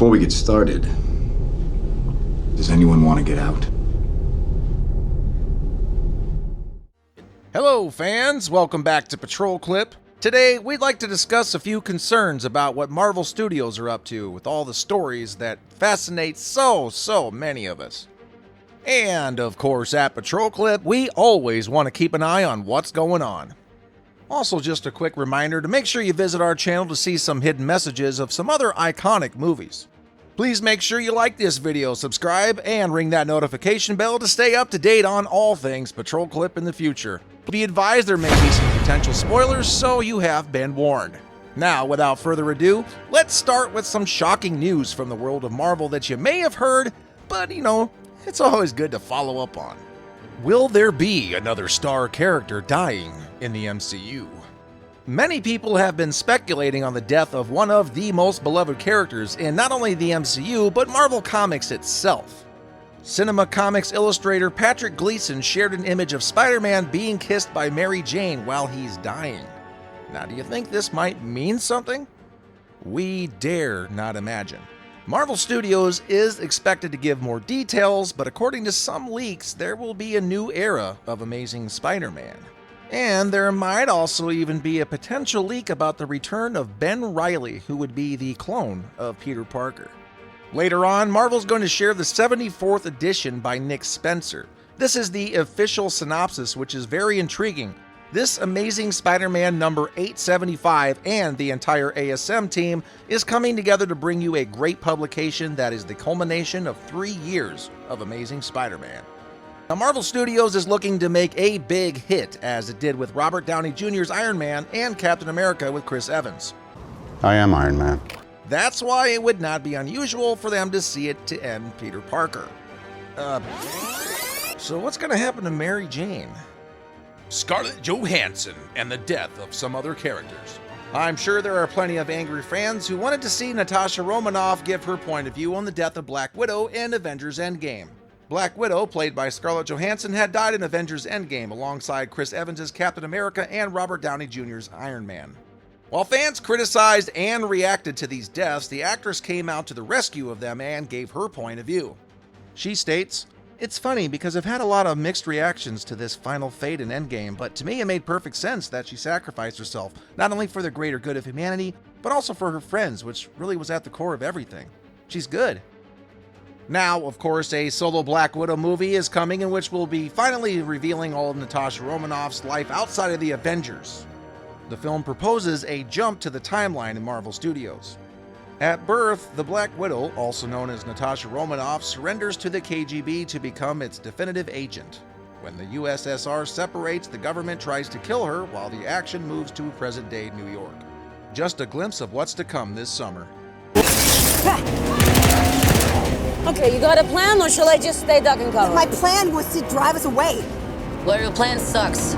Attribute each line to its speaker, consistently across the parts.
Speaker 1: Before we get started, does anyone want to get out?
Speaker 2: Hello fans, welcome back to PatrolClip. Today we'd like to discuss a few concerns about what Marvel Studios are up to with all the stories that fascinate so many of us. And of course at PatrolClip, we always want to keep an eye on what's going on. Also just a quick reminder to make sure you visit our channel to see some hidden messages of some other iconic movies. Please make sure you like this video, subscribe, and ring that notification bell to stay up to date on all things PatrolClip in the future. Be advised there may be some potential spoilers, so you have been warned. Now, without further ado, let's start with some shocking news from the world of Marvel that you may have heard, but it's always good to follow up on. Will there be another star character dying in the MCU? Many people have been speculating on the death of one of the most beloved characters in not only the MCU, but Marvel Comics itself. Cinema Comics illustrator Patrick Gleason shared an image of Spider-Man being kissed by Mary Jane while he's dying. Now, do you think this might mean something? We dare not imagine. Marvel Studios is expected to give more details, but according to some leaks, there will be a new era of Amazing Spider-Man. And there might also even be a potential leak about the return of Ben Reilly, who would be the clone of Peter Parker. Later on, Marvel's going to share the 74th edition by Nick Spencer. This is the official synopsis, which is very intriguing. This Amazing Spider-Man number 875 and the entire ASM team is coming together to bring you a great publication that is the culmination of 3 years of Amazing Spider-Man. Now, Marvel Studios is looking to make a big hit, as it did with Robert Downey Jr.'s Iron Man and Captain America with Chris Evans.
Speaker 3: I am Iron Man.
Speaker 2: That's why it would not be unusual for them to see it to end Peter Parker. So what's going to happen to Mary Jane? Scarlett Johansson and the death of some other characters. I'm sure there are plenty of angry fans who wanted to see Natasha Romanoff give her point of view on the death of Black Widow in Avengers Endgame. Black Widow, played by Scarlett Johansson, had died in Avengers Endgame alongside Chris Evans' Captain America and Robert Downey Jr.'s Iron Man. While fans criticized and reacted to these deaths, the actress came out to the rescue of them and gave her point of view. She states, "It's funny because I've had a lot of mixed reactions to this final fate in Endgame, but to me it made perfect sense that she sacrificed herself, not only for the greater good of humanity, but also for her friends, which really was at the core of everything. She's good." Now, of course, a solo Black Widow movie is coming in which we'll be finally revealing all of Natasha Romanoff's life outside of the Avengers. The film proposes a jump to the timeline in Marvel Studios. At birth, the Black Widow, also known as Natasha Romanoff, surrenders to the KGB to become its definitive agent. When the USSR separates, the government tries to kill her while the action moves to present-day New York. Just a glimpse of what's to come this summer.
Speaker 4: Okay, you got a plan, or shall I just stay duck and cover?
Speaker 5: My plan was to drive us away.
Speaker 4: Well, your plan sucks.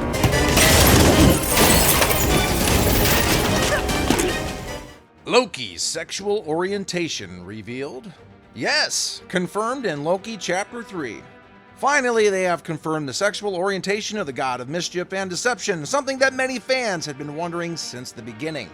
Speaker 2: Loki's sexual orientation revealed? Yes, confirmed in Loki Chapter 3. Finally, they have confirmed the sexual orientation of the god of mischief and deception, something that many fans had been wondering since the beginning.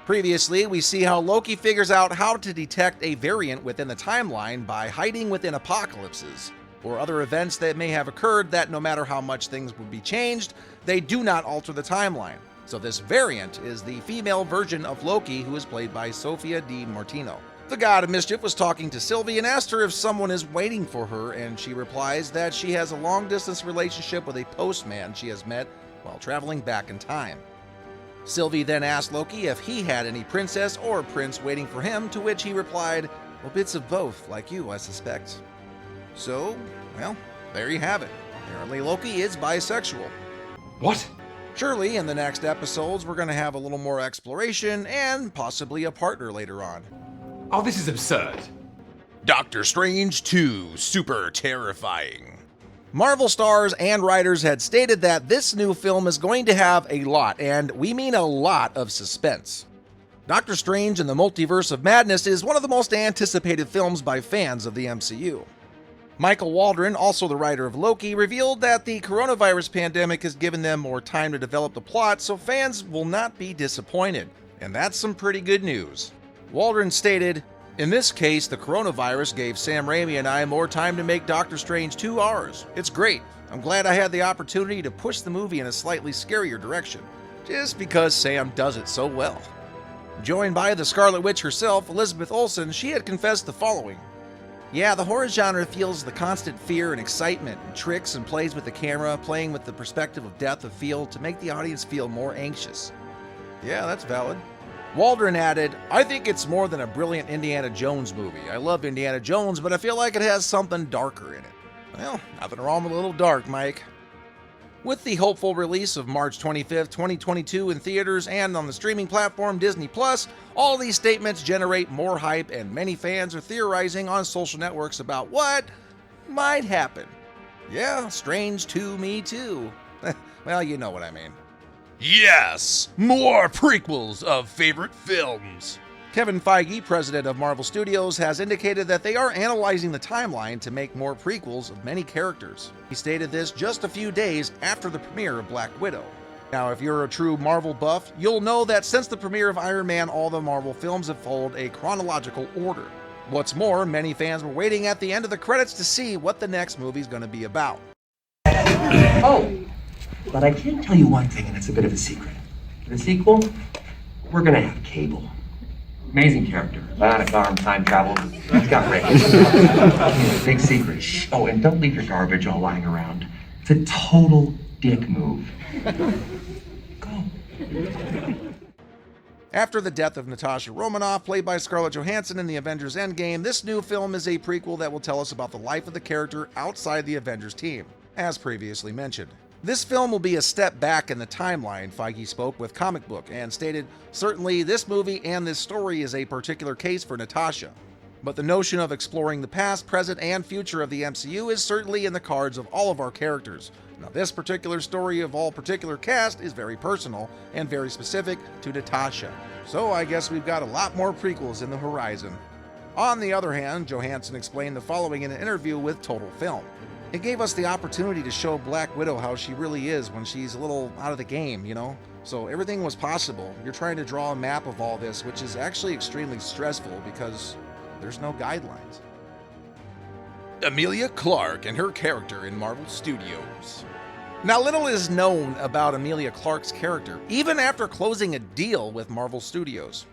Speaker 2: Previously, we see how Loki figures out how to detect a variant within the timeline by hiding within apocalypses, or other events that may have occurred that no matter how much things would be changed, they do not alter the timeline. So this variant is the female version of Loki, who is played by Sophia Di Martino. The god of mischief was talking to Sylvie and asked her if someone is waiting for her, and she replies that she has a long-distance relationship with a postman she has met while traveling back in time. Sylvie then asked Loki if he had any princess or prince waiting for him, to which he replied, "Well, bits of both, like you, I suspect." So, well, there you have it. Apparently Loki is bisexual.
Speaker 6: What?
Speaker 2: Surely in the next episodes we're going to have a little more exploration and possibly a partner later on.
Speaker 6: Oh, this is absurd.
Speaker 2: Doctor Strange 2, super terrifying. Marvel stars and writers had stated that this new film is going to have a lot, and we mean a lot, of suspense. Doctor Strange and the Multiverse of Madness is one of the most anticipated films by fans of the MCU. Michael Waldron, also the writer of Loki, revealed that the coronavirus pandemic has given them more time to develop the plot, so fans will not be disappointed. And that's some pretty good news. Waldron stated, In this case, the coronavirus gave Sam Raimi and I more time to make Doctor Strange 2 ours. It's great. I'm glad I had the opportunity to push the movie in a slightly scarier direction, just because Sam does it so well. Joined by the Scarlet Witch herself, Elizabeth Olsen, she had confessed the following. Yeah, the horror genre feels the constant fear and excitement, and tricks and plays with the camera, playing with the perspective of depth of field to make the audience feel more anxious. Yeah, that's valid. Waldron added, I think it's more than a brilliant Indiana Jones movie. I love Indiana Jones, but I feel like it has something darker in it. Well, nothing wrong with a little dark, Mike. With the hopeful release of March 25th, 2022 in theaters and on the streaming platform Disney+, all these statements generate more hype and many fans are theorizing on social networks about what might happen. Yeah, Strange 2 me too. Well, you know what I mean.
Speaker 7: Yes, more prequels of favorite films.
Speaker 2: Kevin Feige, president of Marvel Studios, has indicated that they are analyzing the timeline to make more prequels of many characters. He stated this just a few days after the premiere of Black Widow. Now, if you're a true Marvel buff, you'll know that since the premiere of Iron Man, all the Marvel films have followed a chronological order. What's more, many fans were waiting at the end of the credits to see what the next movie's going to be about.
Speaker 8: Oh, but I can tell you one thing, and it's a bit of a secret. For the sequel, we're gonna have Cable. Amazing character, bionic arm, time travel. He's got range. Big secret. Shh. Oh, and don't leave your garbage all lying around. It's a total dick move. Go.
Speaker 2: After the death of Natasha Romanoff, played by Scarlett Johansson in the Avengers Endgame, this new film is a prequel that will tell us about the life of the character outside the Avengers team, as previously mentioned. This film will be a step back in the timeline, Feige spoke with Comic Book and stated, certainly this movie and this story is a particular case for Natasha. But the notion of exploring the past, present, and future of the MCU is certainly in the cards of all of our characters. Now this particular story of all particular cast is very personal and very specific to Natasha. So I guess we've got a lot more prequels in the horizon. On the other hand, Johansson explained the following in an interview with Total Film. It gave us the opportunity to show Black Widow how she really is when she's a little out of the game, you know? So everything was possible. You're trying to draw a map of all this, which is actually extremely stressful because there's no guidelines.
Speaker 7: Emilia Clarke and her character in Marvel Studios.
Speaker 2: Now, little is known about Emilia Clarke's character, even after closing a deal with Marvel Studios.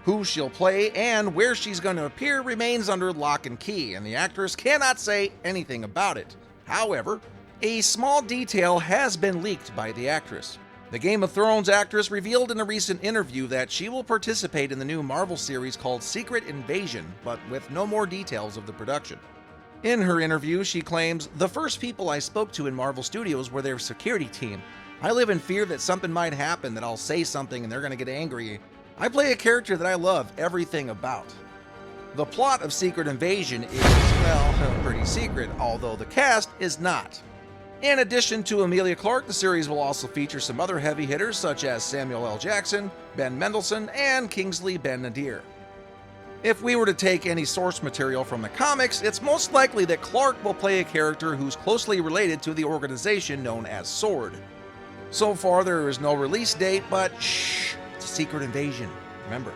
Speaker 2: Who she'll play and where she's going to appear remains under lock and key, and the actress cannot say anything about it. However, a small detail has been leaked by the actress. The Game of Thrones actress revealed in a recent interview that she will participate in the new Marvel series called Secret Invasion, but with no more details of the production. In her interview, she claims, "The first people I spoke to in Marvel Studios were their security team. I live in fear that something might happen, that I'll say something and they're going to get angry. I play a character that I love everything about." The plot of Secret Invasion is, well, pretty secret, although the cast is not. In addition to Emilia Clarke, the series will also feature some other heavy hitters such as Samuel L. Jackson, Ben Mendelsohn, and Kingsley Ben-Adir. If we were to take any source material from the comics, it's most likely that Clarke will play a character who's closely related to the organization known as SWORD. So far, there is no release date, but shh, it's a Secret Invasion, remember.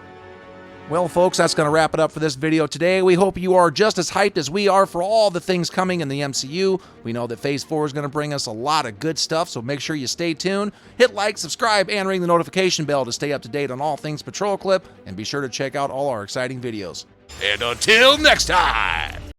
Speaker 2: Well, folks, that's going to wrap it up for this video today. We hope you are just as hyped as we are for all the things coming in the MCU. We know that Phase 4 is going to bring us a lot of good stuff, so make sure you stay tuned. Hit like, subscribe, and ring the notification bell to stay up to date on all things PatrolClip, and be sure to check out all our exciting videos.
Speaker 7: And until next time!